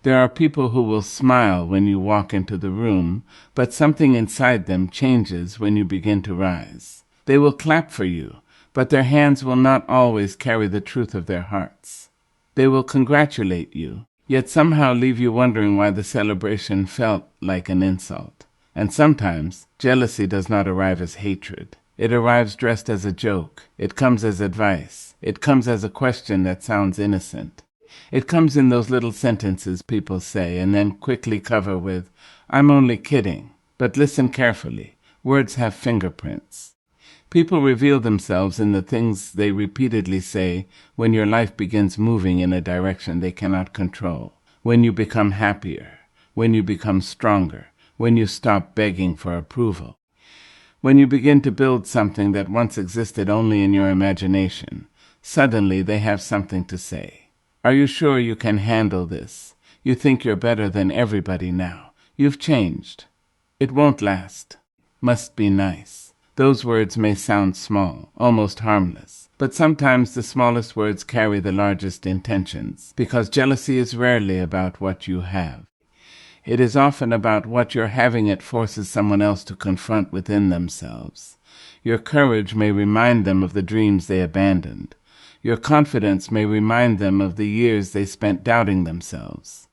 There are people who will smile when you walk into the room, but something inside them changes when you begin to rise. They will clap for you, but their hands will not always carry the truth of their hearts. They will congratulate you, yet somehow leave you wondering why the celebration felt like an insult. And sometimes, jealousy does not arrive as hatred. It arrives dressed as a joke. It comes as advice. It comes as a question that sounds innocent. It comes in those little sentences people say and then quickly cover with, "I'm only kidding." But listen carefully. Words have fingerprints. People reveal themselves in the things they repeatedly say when your life begins moving in a direction they cannot control, when you become happier, when you become stronger, when you stop begging for approval, when you begin to build something that once existed only in your imagination. Suddenly they have something to say. Are you sure you can handle this? You think you're better than everybody now. You've changed. It won't last. Must be nice. Those words may sound small, almost harmless, but sometimes the smallest words carry the largest intentions, because jealousy is rarely about what you have. It is often about what your having it forces someone else to confront within themselves. Your courage may remind them of the dreams they abandoned. Your confidence may remind them of the years they spent doubting themselves.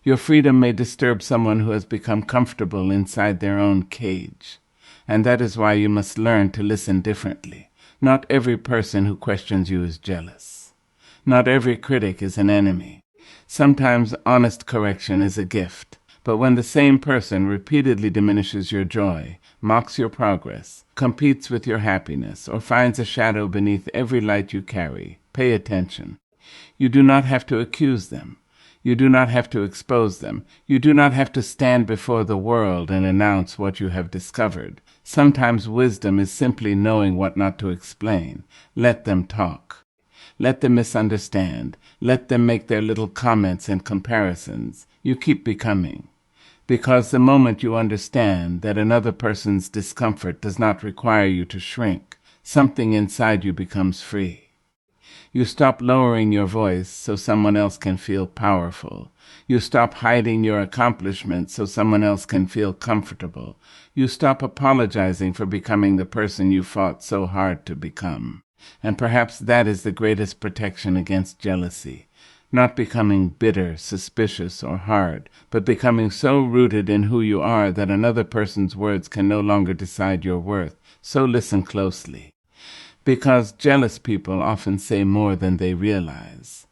Your freedom may disturb someone who has become comfortable inside their own cage. And that is why you must learn to listen differently. Not every person who questions you is jealous. Not every critic is an enemy. Sometimes honest correction is a gift. But when the same person repeatedly diminishes your joy, mocks your progress, competes with your happiness, or finds a shadow beneath every light you carry, pay attention. You do not have to accuse them. You do not have to expose them. You do not have to stand before the world and announce what you have discovered. Sometimes wisdom is simply knowing what not to explain. Let them talk. Let them misunderstand. Let them make their little comments and comparisons. You keep becoming. Because the moment you understand that another person's discomfort does not require you to shrink, something inside you becomes free. You stop lowering your voice so someone else can feel powerful. You stop hiding your accomplishments so someone else can feel comfortable. You stop apologizing for becoming the person you fought so hard to become. And perhaps that is the greatest protection against jealousy. Not becoming bitter, suspicious, or hard, but becoming so rooted in who you are that another person's words can no longer decide your worth. So listen closely. Because jealous people often say more than they realize.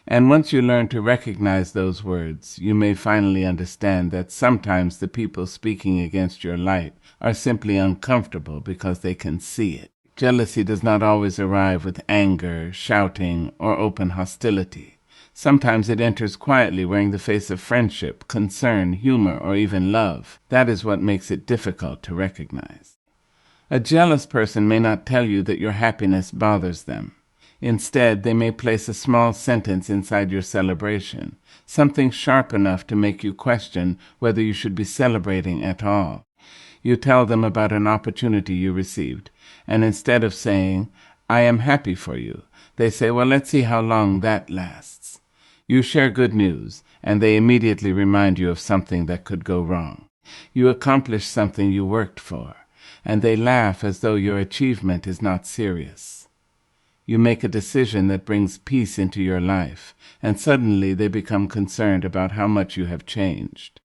And once you learn to recognize those words, you may finally understand that sometimes the people speaking against your light are simply uncomfortable because they can see it. Jealousy does not always arrive with anger, shouting, or open hostility. Sometimes it enters quietly, wearing the face of friendship, concern, humor, or even love. That is what makes it difficult to recognize. A jealous person may not tell you that your happiness bothers them. Instead, they may place a small sentence inside your celebration, something sharp enough to make you question whether you should be celebrating at all. You tell them about an opportunity you received, and instead of saying, "I am happy for you," they say, "Well, let's see how long that lasts." You share good news, and they immediately remind you of something that could go wrong. You accomplish something you worked for, and they laugh as though your achievement is not serious. You make a decision that brings peace into your life, and suddenly they become concerned about how much you have changed.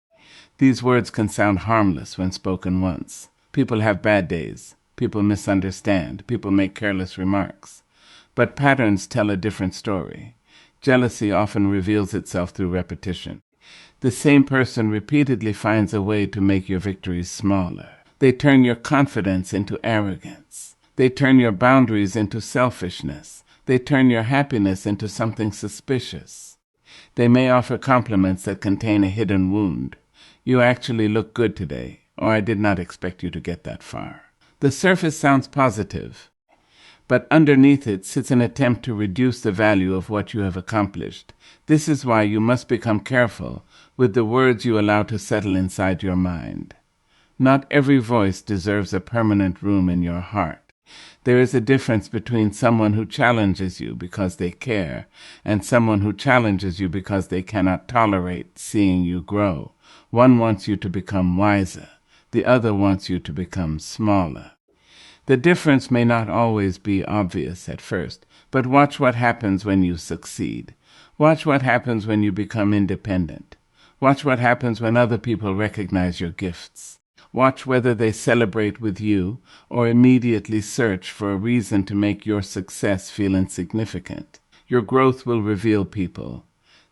These words can sound harmless when spoken once. People have bad days. People misunderstand. People make careless remarks. But patterns tell a different story. Jealousy often reveals itself through repetition. The same person repeatedly finds a way to make your victories smaller. They turn your confidence into arrogance. They turn your boundaries into selfishness. They turn your happiness into something suspicious. They may offer compliments that contain a hidden wound. "You actually look good today," or "I did not expect you to get that far." The surface sounds positive, but underneath it sits an attempt to reduce the value of what you have accomplished. This is why you must become careful with the words you allow to settle inside your mind. Not every voice deserves a permanent room in your heart. There is a difference between someone who challenges you because they care and someone who challenges you because they cannot tolerate seeing you grow. One wants you to become wiser. The other wants you to become smaller. The difference may not always be obvious at first, but watch what happens when you succeed. Watch what happens when you become independent. Watch what happens when other people recognize your gifts. Watch whether they celebrate with you or immediately search for a reason to make your success feel insignificant. Your growth will reveal people.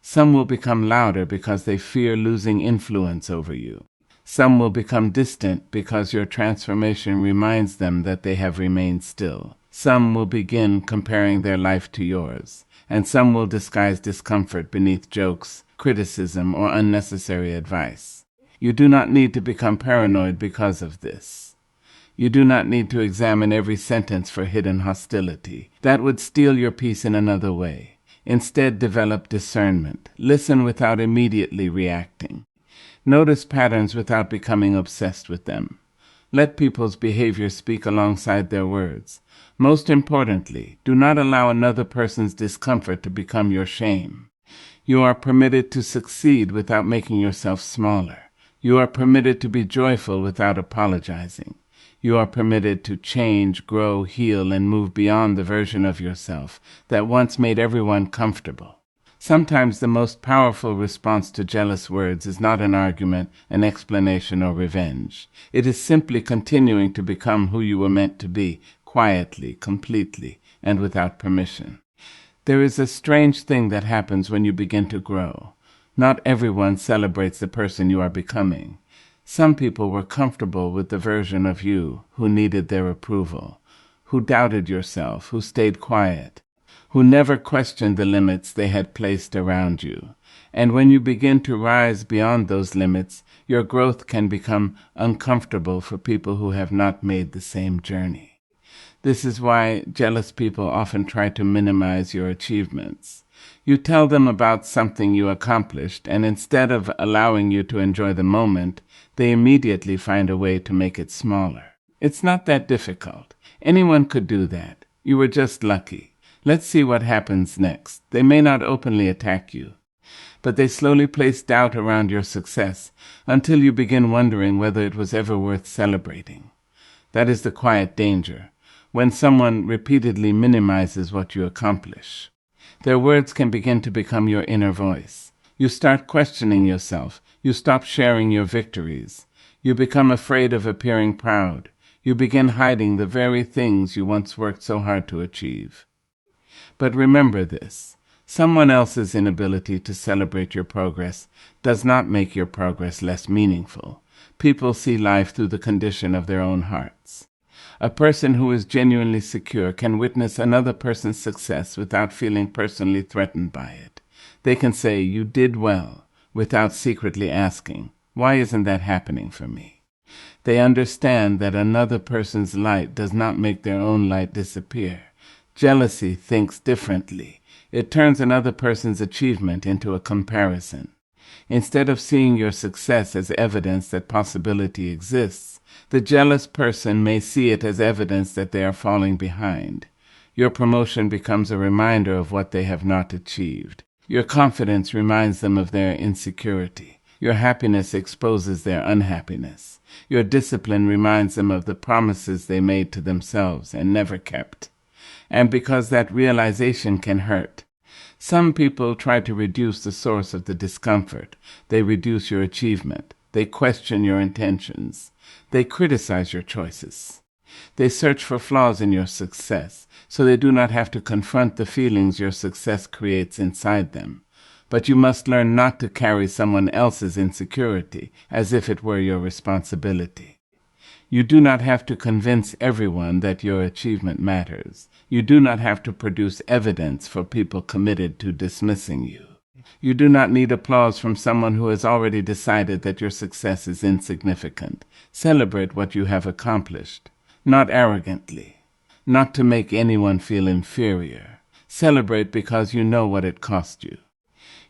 Some will become louder because they fear losing influence over you. Some will become distant because your transformation reminds them that they have remained still. Some will begin comparing their life to yours, and some will disguise discomfort beneath jokes, criticism, or unnecessary advice. You do not need to become paranoid because of this. You do not need to examine every sentence for hidden hostility. That would steal your peace in another way. Instead, develop discernment. Listen without immediately reacting. Notice patterns without becoming obsessed with them. Let people's behavior speak alongside their words. Most importantly, do not allow another person's discomfort to become your shame. You are permitted to succeed without making yourself smaller. You are permitted to be joyful without apologizing. You are permitted to change, grow, heal, and move beyond the version of yourself that once made everyone comfortable. Sometimes the most powerful response to jealous words is not an argument, an explanation, or revenge. It is simply continuing to become who you were meant to be, quietly, completely, and without permission. There is a strange thing that happens when you begin to grow. Not everyone celebrates the person you are becoming. Some people were comfortable with the version of you who needed their approval, who doubted yourself, who stayed quiet, who never questioned the limits they had placed around you. And when you begin to rise beyond those limits, your growth can become uncomfortable for people who have not made the same journey. This is why jealous people often try to minimize your achievements. You tell them about something you accomplished, and instead of allowing you to enjoy the moment, they immediately find a way to make it smaller. It's not that difficult. Anyone could do that. You were just lucky. Let's see what happens next. They may not openly attack you, but they slowly place doubt around your success until you begin wondering whether it was ever worth celebrating. That is the quiet danger, when someone repeatedly minimizes what you accomplish. Their words can begin to become your inner voice. You start questioning yourself. You stop sharing your victories. You become afraid of appearing proud. You begin hiding the very things you once worked so hard to achieve. But remember this. Someone else's inability to celebrate your progress does not make your progress less meaningful. People see life through the condition of their own hearts. A person who is genuinely secure can witness another person's success without feeling personally threatened by it. They can say, "You did well," without secretly asking, "Why isn't that happening for me?" They understand that another person's light does not make their own light disappear. Jealousy thinks differently. It turns another person's achievement into a comparison. Instead of seeing your success as evidence that possibility exists, the jealous person may see it as evidence that they are falling behind. Your promotion becomes a reminder of what they have not achieved. Your confidence reminds them of their insecurity. Your happiness exposes their unhappiness. Your discipline reminds them of the promises they made to themselves and never kept. And because that realization can hurt, some people try to reduce the source of the discomfort. They reduce your achievement. They question your intentions. They criticize your choices. They search for flaws in your success, so they do not have to confront the feelings your success creates inside them. But you must learn not to carry someone else's insecurity as if it were your responsibility. You do not have to convince everyone that your achievement matters. You do not have to produce evidence for people committed to dismissing you. You do not need applause from someone who has already decided that your success is insignificant. Celebrate what you have accomplished, not arrogantly, not to make anyone feel inferior. Celebrate because you know what it cost you.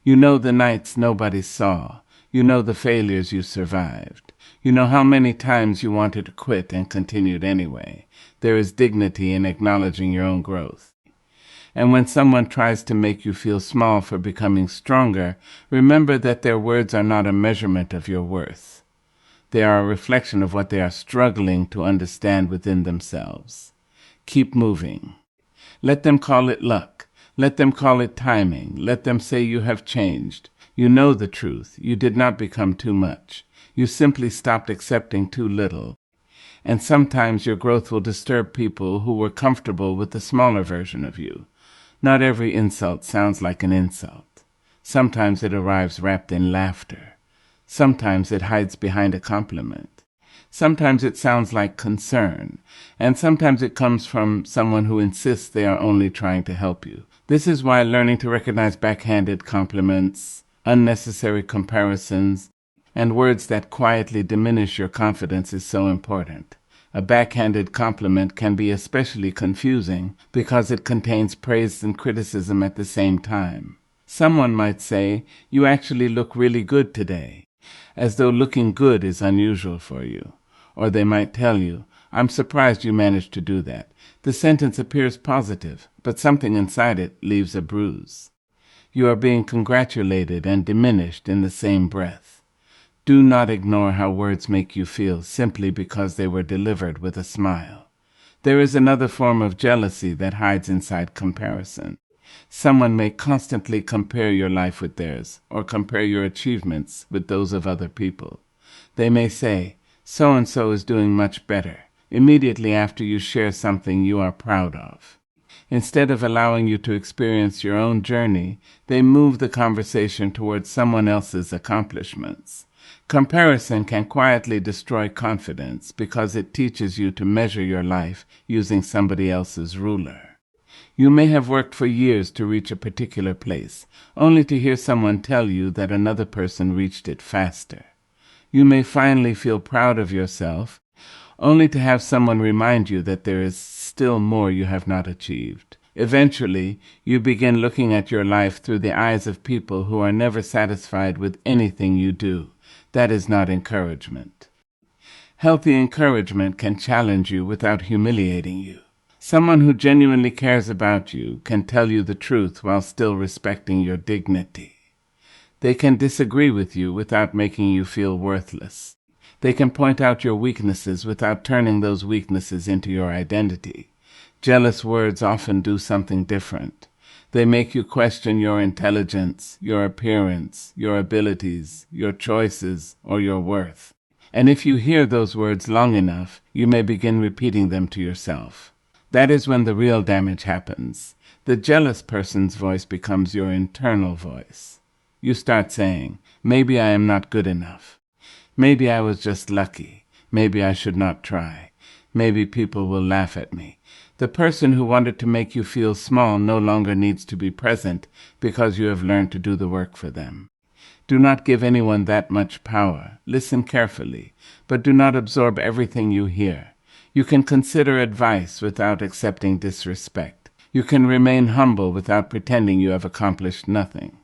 You know the nights nobody saw. You know the failures you survived. You know how many times you wanted to quit and continued anyway. There is dignity in acknowledging your own growth. And when someone tries to make you feel small for becoming stronger, remember that their words are not a measurement of your worth. They are a reflection of what they are struggling to understand within themselves. Keep moving. Let them call it luck. Let them call it timing. Let them say you have changed. You know the truth. You did not become too much. You simply stopped accepting too little. And sometimes your growth will disturb people who were comfortable with the smaller version of you. Not every insult sounds like an insult. Sometimes it arrives wrapped in laughter. Sometimes it hides behind a compliment. Sometimes it sounds like concern. And sometimes it comes from someone who insists they are only trying to help you. This is why learning to recognize backhanded compliments, unnecessary comparisons, and words that quietly diminish your confidence is so important. A backhanded compliment can be especially confusing because it contains praise and criticism at the same time. Someone might say, "You actually look really good today," as though looking good is unusual for you. Or they might tell you, "I'm surprised you managed to do that." The sentence appears positive, but something inside it leaves a bruise. You are being congratulated and diminished in the same breath. Do not ignore how words make you feel simply because they were delivered with a smile. There is another form of jealousy that hides inside comparison. Someone may constantly compare your life with theirs, or compare your achievements with those of other people. They may say, "So-and-so is doing much better," immediately after you share something you are proud of. Instead of allowing you to experience your own journey, they move the conversation towards someone else's accomplishments. Comparison can quietly destroy confidence because it teaches you to measure your life using somebody else's ruler. You may have worked for years to reach a particular place, only to hear someone tell you that another person reached it faster. You may finally feel proud of yourself, only to have someone remind you that there is still more you have not achieved. Eventually, you begin looking at your life through the eyes of people who are never satisfied with anything you do. That is not encouragement. Healthy encouragement can challenge you without humiliating you. Someone who genuinely cares about you can tell you the truth while still respecting your dignity. They can disagree with you without making you feel worthless. They can point out your weaknesses without turning those weaknesses into your identity. Jealous words often do something different. They make you question your intelligence, your appearance, your abilities, your choices, or your worth. And if you hear those words long enough, you may begin repeating them to yourself. That is when the real damage happens. The jealous person's voice becomes your internal voice. You start saying, "Maybe I am not good enough. Maybe I was just lucky. Maybe I should not try. Maybe people will laugh at me." The person who wanted to make you feel small no longer needs to be present because you have learned to do the work for them. Do not give anyone that much power. Listen carefully, but do not absorb everything you hear. You can consider advice without accepting disrespect. You can remain humble without pretending you have accomplished nothing.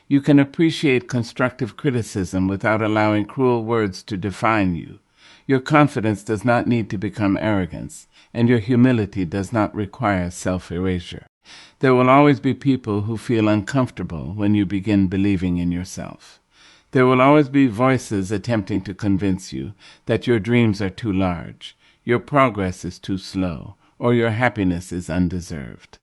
You can appreciate constructive criticism without allowing cruel words to define you. Your confidence does not need to become arrogance, and your humility does not require self-erasure. There will always be people who feel uncomfortable when you begin believing in yourself. There will always be voices attempting to convince you that your dreams are too large, your progress is too slow, or your happiness is undeserved.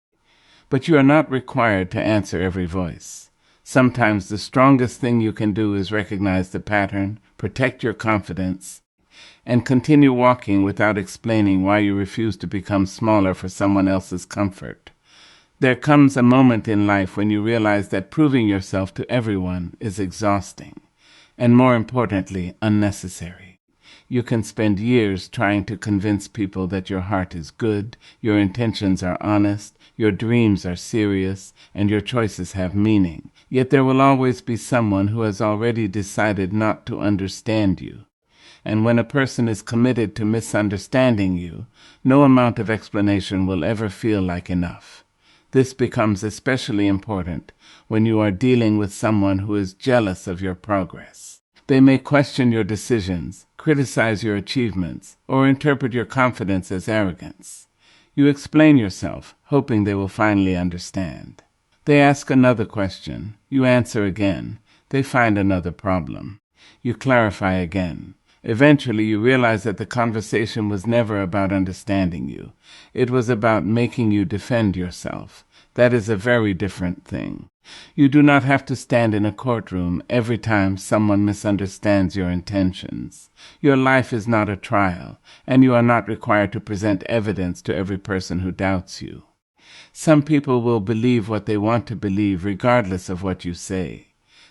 But you are not required to answer every voice. Sometimes the strongest thing you can do is recognize the pattern, protect your confidence, and continue walking without explaining why you refuse to become smaller for someone else's comfort. There comes a moment in life when you realize that proving yourself to everyone is exhausting, and more importantly, unnecessary. You can spend years trying to convince people that your heart is good, your intentions are honest, your dreams are serious, and your choices have meaning. Yet there will always be someone who has already decided not to understand you. And when a person is committed to misunderstanding you, no amount of explanation will ever feel like enough. This becomes especially important when you are dealing with someone who is jealous of your progress. They may question your decisions, criticize your achievements, or interpret your confidence as arrogance. You explain yourself, hoping they will finally understand. They ask another question. You answer again. They find another problem. You clarify again. Eventually, you realize that the conversation was never about understanding you. It was about making you defend yourself. That is a very different thing. You do not have to stand in a courtroom every time someone misunderstands your intentions. Your life is not a trial, and you are not required to present evidence to every person who doubts you. Some people will believe what they want to believe regardless of what you say.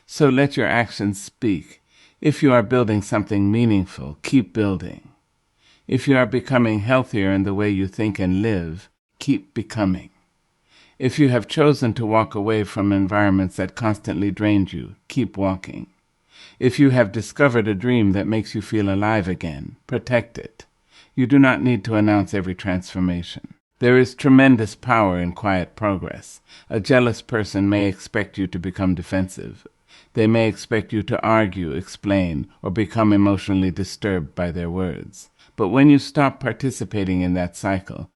So let your actions speak. If you are building something meaningful, keep building. If you are becoming healthier in the way you think and live, keep becoming. If you have chosen to walk away from environments that constantly drain you, keep walking. If you have discovered a dream that makes you feel alive again, protect it. You do not need to announce every transformation. There is tremendous power in quiet progress. A jealous person may expect you to become defensive. They may expect you to argue, explain, or become emotionally disturbed by their words. But when you stop participating in that cycle,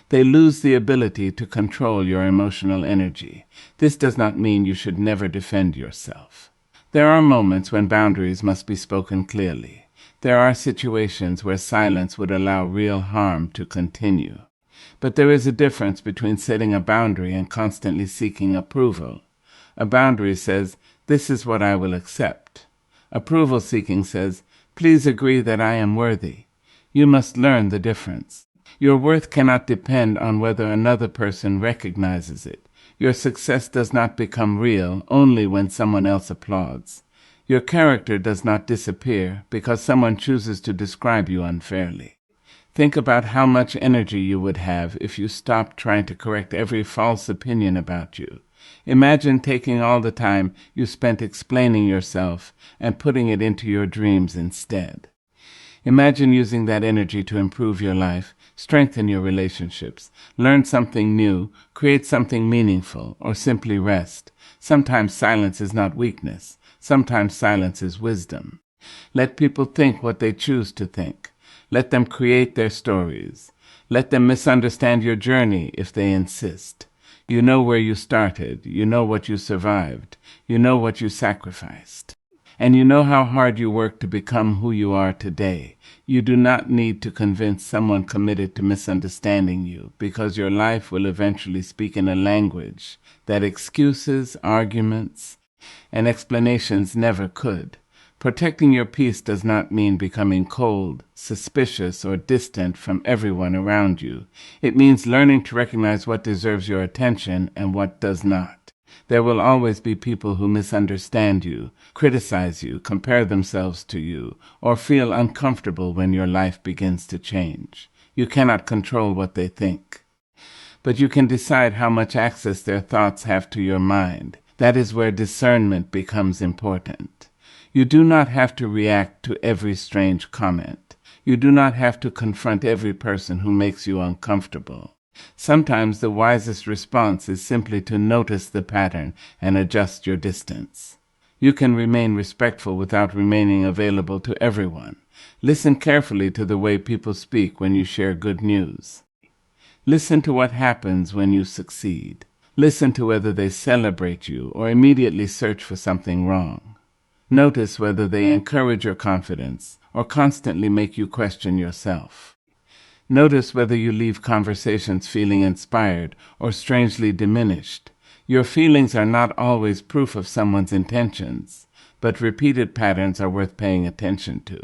they lose the ability to control your emotional energy. This does not mean you should never defend yourself. There are moments when boundaries must be spoken clearly. There are situations where silence would allow real harm to continue. But there is a difference between setting a boundary and constantly seeking approval. A boundary says, "This is what I will accept." Approval seeking says, "Please agree that I am worthy." You must learn the difference. Your worth cannot depend on whether another person recognizes it. Your success does not become real only when someone else applauds. Your character does not disappear because someone chooses to describe you unfairly. Think about how much energy you would have if you stopped trying to correct every false opinion about you. Imagine taking all the time you spent explaining yourself and putting it into your dreams instead. Imagine using that energy to improve your life, strengthen your relationships, learn something new, create something meaningful, or simply rest. Sometimes silence is not weakness. Sometimes silence is wisdom. Let people think what they choose to think. Let them create their stories. Let them misunderstand your journey if they insist. You know where you started. You know what you survived. You know what you sacrificed. And you know how hard you worked to become who you are today. You do not need to convince someone committed to misunderstanding you, because your life will eventually speak in a language that excuses, arguments, and explanations never could. Protecting your peace does not mean becoming cold, suspicious, or distant from everyone around you. It means learning to recognize what deserves your attention and what does not. There will always be people who misunderstand you, criticize you, compare themselves to you, or feel uncomfortable when your life begins to change. You cannot control what they think, but you can decide how much access their thoughts have to your mind. That is where discernment becomes important. You do not have to react to every strange comment. You do not have to confront every person who makes you uncomfortable. Sometimes the wisest response is simply to notice the pattern and adjust your distance. You can remain respectful without remaining available to everyone. Listen carefully to the way people speak when you share good news. Listen to what happens when you succeed. Listen to whether they celebrate you or immediately search for something wrong. Notice whether they encourage your confidence or constantly make you question yourself. Notice whether you leave conversations feeling inspired or strangely diminished. Your feelings are not always proof of someone's intentions, but repeated patterns are worth paying attention to.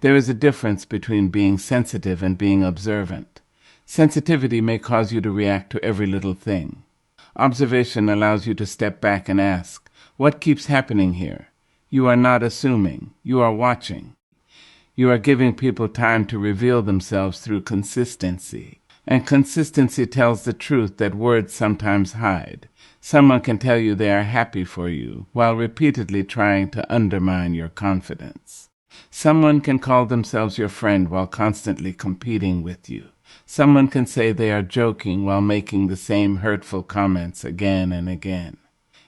There is a difference between being sensitive and being observant. Sensitivity may cause you to react to every little thing. Observation allows you to step back and ask, what keeps happening here? You are not assuming. You are watching. You are giving people time to reveal themselves through consistency. And consistency tells the truth that words sometimes hide. Someone can tell you they are happy for you while repeatedly trying to undermine your confidence. Someone can call themselves your friend while constantly competing with you. Someone can say they are joking while making the same hurtful comments again and again.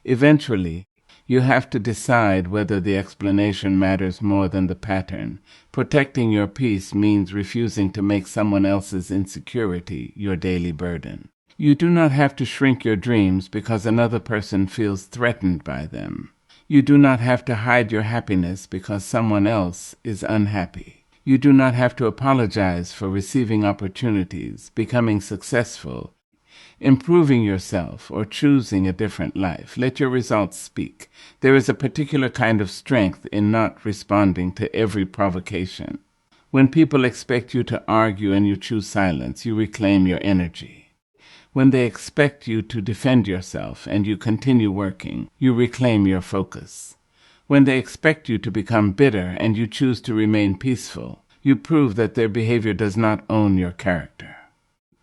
Eventually, You have to decide whether the explanation matters more than the pattern. Protecting your peace means refusing to make someone else's insecurity your daily burden. You do not have to shrink your dreams because another person feels threatened by them. You do not have to hide your happiness because someone else is unhappy. You do not have to apologize for receiving opportunities, becoming successful, improving yourself, or choosing a different life. Let your results speak. There is a particular kind of strength in not responding to every provocation. When people expect you to argue and you choose silence, you reclaim your energy. When they expect you to defend yourself and you continue working, you reclaim your focus. When they expect you to become bitter and you choose to remain peaceful, you prove that their behavior does not own your character.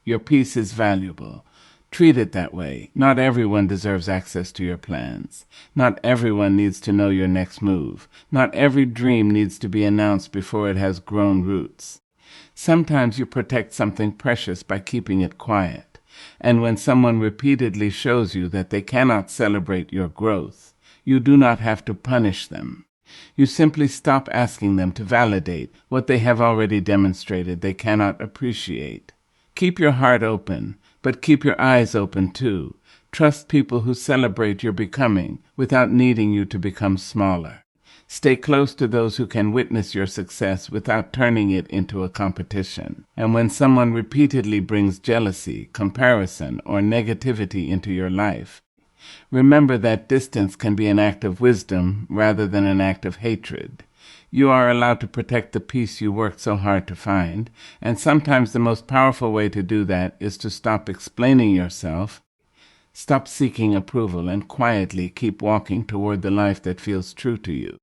Your peace is valuable. Treat it that way. Not everyone deserves access to your plans. Not everyone needs to know your next move. Not every dream needs to be announced before it has grown roots. Sometimes you protect something precious by keeping it quiet. And when someone repeatedly shows you that they cannot celebrate your growth, you do not have to punish them. You simply stop asking them to validate what they have already demonstrated they cannot appreciate. Keep your heart open, but keep your eyes open too. Trust people who celebrate your becoming without needing you to become smaller. Stay close to those who can witness your success without turning it into a competition. And when someone repeatedly brings jealousy, comparison, or negativity into your life, remember that distance can be an act of wisdom rather than an act of hatred. You are allowed to protect the peace you worked so hard to find, and sometimes the most powerful way to do that is to stop explaining yourself, stop seeking approval, and quietly keep walking toward the life that feels true to you.